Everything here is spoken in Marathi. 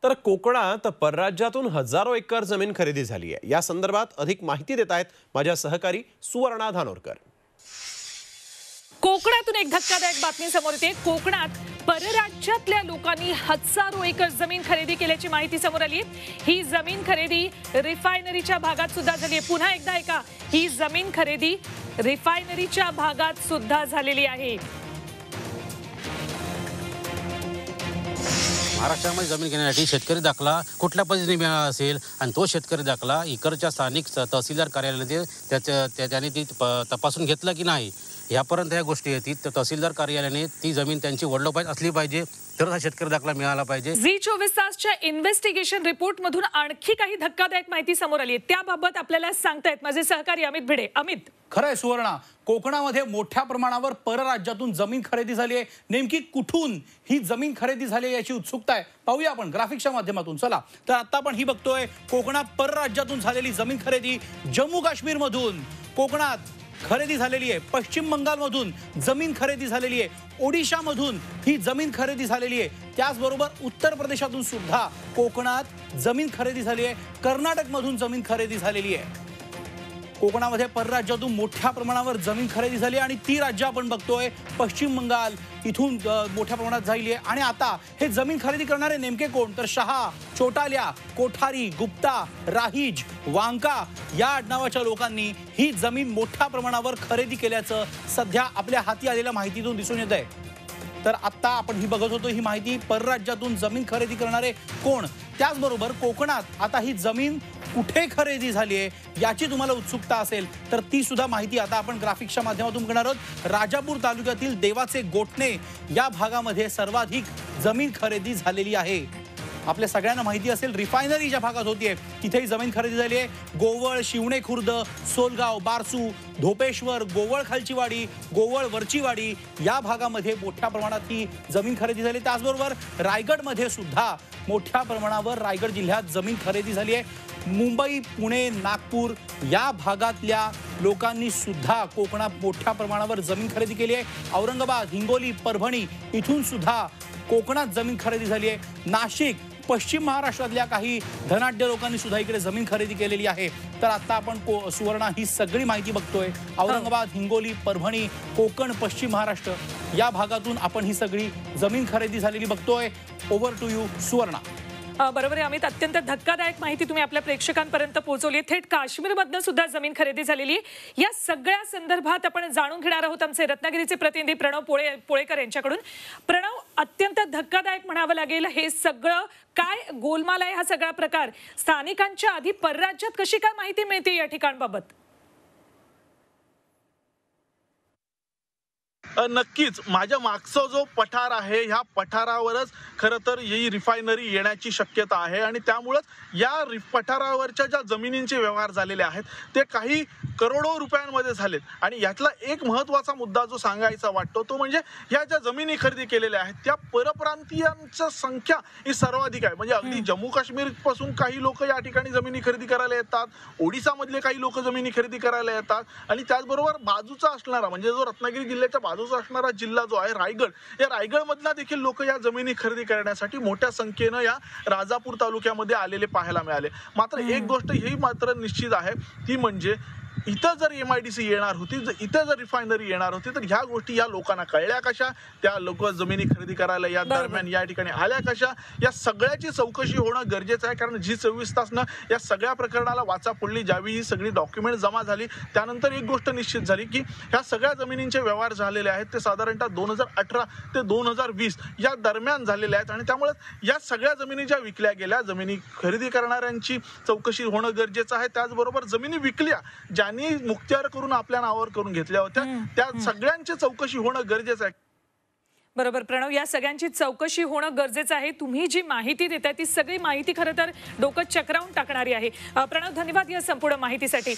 तर कोकणात परराज्यातून हजारो एकर जमीन खरेदी झाली आहे। या संदर्भात अधिक माहिती देत आहेत माझ्या सहकारी सुवर्णा धानोरकर। कोकणातून एक धक्कादायक बातमी समोर येते। कोकणात परराज्यातल्या लोकांनी हजारो एकर जमीन खरेदी केल्याची माहिती समोर आली आहे। ही जमीन खरेदी रिफायनरीच्या भागात सुद्धा झाली आहे। पुन्हा एकदा ऐका, ही जमीन खरेदी रिफायनरीच्या भागात सुद्धा झालेली आहे। महाराष्ट्रामध्ये जमीन घेण्यासाठी शेतकरी दाखला कुठल्या पद्धतीने मिळाला असेल आणि तो शेतकरी दाखला इकडच्या स्थानिक तहसीलदार कार्यालयाने त्याने ती तपासून घेतला की नाही यापर्यंत ह्या गोष्टी येतील। तर तहसीलदार कार्यालयाने ती जमीन त्यांची वडिलोपार्जित असली पाहिजे तर हा शेतकरी दाखला मिळाला पाहिजे। झी24 तासच्या इन्व्हेस्टिगेशन रिपोर्ट मधून आणखी काही धक्कादायक माहिती समोर आली आहे। त्याबाबत आपल्याला सांगतायत माझे सहकारी अमित भिडे। अमित, खरंय सुवर्णा, कोकणामध्ये मोठ्या प्रमाणावर परराज्यातून जमीन खरेदी झाली आहे। नेमकी कुठून ही जमीन खरेदी झाली याची उत्सुकता आहे। पाहूया आपण ग्राफिक्सच्या माध्यमातून। चला तर आता आपण ही बघतोय कोकणात परराज्यातून झालेली जमीन खरेदी। जम्मू काश्मीर मधून कोकणात खरेदी झालेली आहे। पश्चिम बंगालमधून जमीन खरेदी झालेली आहे। ओडिशामधून ही जमीन खरेदी झालेली आहे। त्याचबरोबर उत्तर प्रदेशातून सुद्धा कोकणात जमीन खरेदी झाली आहे। कर्नाटकमधून जमीन खरेदी झालेली आहे। कोकणामध्ये परराज्यातून मोठ्या प्रमाणावर जमीन खरेदी झाली आणि ती राज्य आपण बघतोय पश्चिम बंगाल इथून मोठ्या प्रमाणात झाली आहे। आणि आता हे जमीन खरेदी करणारे नेमके कोण, तर शहा, चोटाल्या, कोठारी, गुप्ता, राहीज, वांका या आडनावाच्या लोकांनी ही जमीन मोठ्या प्रमाणावर खरेदी केल्याचं सध्या आपल्या हाती आलेल्या माहितीतून दिसून येत आहे। तर आता आपण ही बघत होतो ही माहिती, परराज्यातून जमीन खरेदी करणारे कोण, त्याचबरोबर कोकणात आता ही जमीन कुठे खरेदी झाली आहे याची तुम्हाला उत्सुकता असेल तर ती सुद्धा माहिती आता आपण ग्राफिक्सच्या माध्यमातून घेणार आहोत। राजापूर तालुक्यातील देवाचे गोठणे या भागामध्ये सर्वाधिक जमीन खरेदी झालेली आहे। आपल्या सगळ्यांना माहिती असेल रिफायनरीच्या भागात होतीये तिथेही जमीन खरेदी झाली आहे। गोवळ, शिवणे खुर्द, सोलगाव, बारसू, धोपेश्वर, गोवळ खालचीवाडी, गोवळ वरचीवाडी या भागामध्ये मोठ्या प्रमाणात ही जमीन खरेदी झाली। त्याचबरोबर रायगडमध्ये सुद्धा मोठ्या प्रमाणावर रायगड जिल्ह्यात जमीन खरेदी झाली आहे। मुंबई, पुणे, नागपूर या भागातल्या लोकांनी सुद्धा कोकणात मोठ्या प्रमाणावर जमीन खरेदी केली आहे। औरंगाबाद, हिंगोली, परभणी इथून सुद्धा कोकणात जमीन खरेदी झाली आहे। नाशिक, पश्चिम महाराष्ट्रातल्या काही धनाढ्य लोकांनी सुद्धा इकडे जमीन खरेदी केलेली आहे। तर आता आपण सुवर्णा ही सगळी माहिती बघतोय। औरंगाबाद, हिंगोली, परभणी, कोकण, पश्चिम महाराष्ट्र या भागातून आपण ही सगळी जमीन खरेदी झालेली बघतोय। Over to you Suvarna. बरोबर आहे अमित, अत्यंत धक्कादायक माहिती तुम्ही आपल्या प्रेक्षकांपर्यंत पोहोचवली। थेट काश्मीरमधनं सुद्धा जमीन खरेदी झालेली आहे। या सगळ्या संदर्भात आपण जाणून घेणार आहोत आमचे रत्नागिरीचे प्रतिनिधी प्रणव पोळेकर यांच्याकडून। प्रणव, अत्यंत धक्कादायक म्हणावं लागेल हे सगळं, काय गोलमाल आहे हा सगळा प्रकार? स्थानिकांच्या आधी परराज्यात कशी काय माहिती मिळते या ठिकाणाबाबत? नक्कीच माझ्या मागचा जो पठार आहे ह्या पठारावरच खरं तर ही रिफायनरी येण्याची शक्यता आहे आणि त्यामुळेच या पठारावरच्या ज्या जमिनींचे व्यवहार झालेले आहेत ते काही करोडो रुपयांमध्ये झालेत। आणि यातला एक महत्त्वाचा मुद्दा जो सांगायचा वाटतो तो म्हणजे ह्या ज्या जमिनी खरेदी केलेल्या आहेत त्या परप्रांतीयांची संख्या ही सर्वाधिक आहे। म्हणजे अगदी जम्मू काश्मीर पासून काही लोक या ठिकाणी जमिनी खरेदी करायला येतात, ओडिसामधले काही लोक जमिनी खरेदी करायला येतात आणि त्याचबरोबर बाजूचा असणारा म्हणजे जो रत्नागिरी जिल्ह्याच्या बाजूचा असणारा जिल्हा जो आहे रायगड, या रायगडमधला देखील लोक या जमिनी खरेदी करण्यासाठी मोठ्या संख्येनं या राजापूर तालुक्यामध्ये आलेले पाहायला मिळाले। मात्र एक गोष्ट ही मात्र निश्चित आहे ती म्हणजे इथं जर MIDC येणार होती, इथं जर रिफायनरी येणार होती तर ह्या गोष्टी या लोकांना कळल्या कशा, त्या लोक जमिनी खरेदी करायला या दरम्यान या ठिकाणी आल्या कशा, या सगळ्याची चौकशी होणं गरजेचं आहे। कारण G24 तासनं या सगळ्या प्रकरणाला वाचा फोडली। ज्यावेळी ही सगळी डॉक्युमेंट जमा झाली त्यानंतर एक गोष्ट निश्चित झाली की ह्या सगळ्या जमिनींचे व्यवहार झालेले आहेत ते साधारणतः 2018 ते 2020 या दरम्यान झालेले आहेत आणि त्यामुळे या सगळ्या जमिनी ज्या विकल्या गेल्या, जमिनी खरेदी करणाऱ्यांची चौकशी होणं गरजेचं आहे। त्याचबरोबर जमिनी विकल्या ज्यांनी मुक्त्यार करून आपल्या नावावर करून घेतल्या होत्या त्या सगळ्यांची चौकशी होणं गरजेचं आहे। बरोबर प्रणव, या सगळ्यांची चौकशी होणं गरजेचं आहे। तुम्ही जी माहिती देताय ती सगळी माहिती खरं तर डोकं चक्रावून टाकणारी आहे। प्रणव, धन्यवाद या संपूर्ण माहितीसाठी।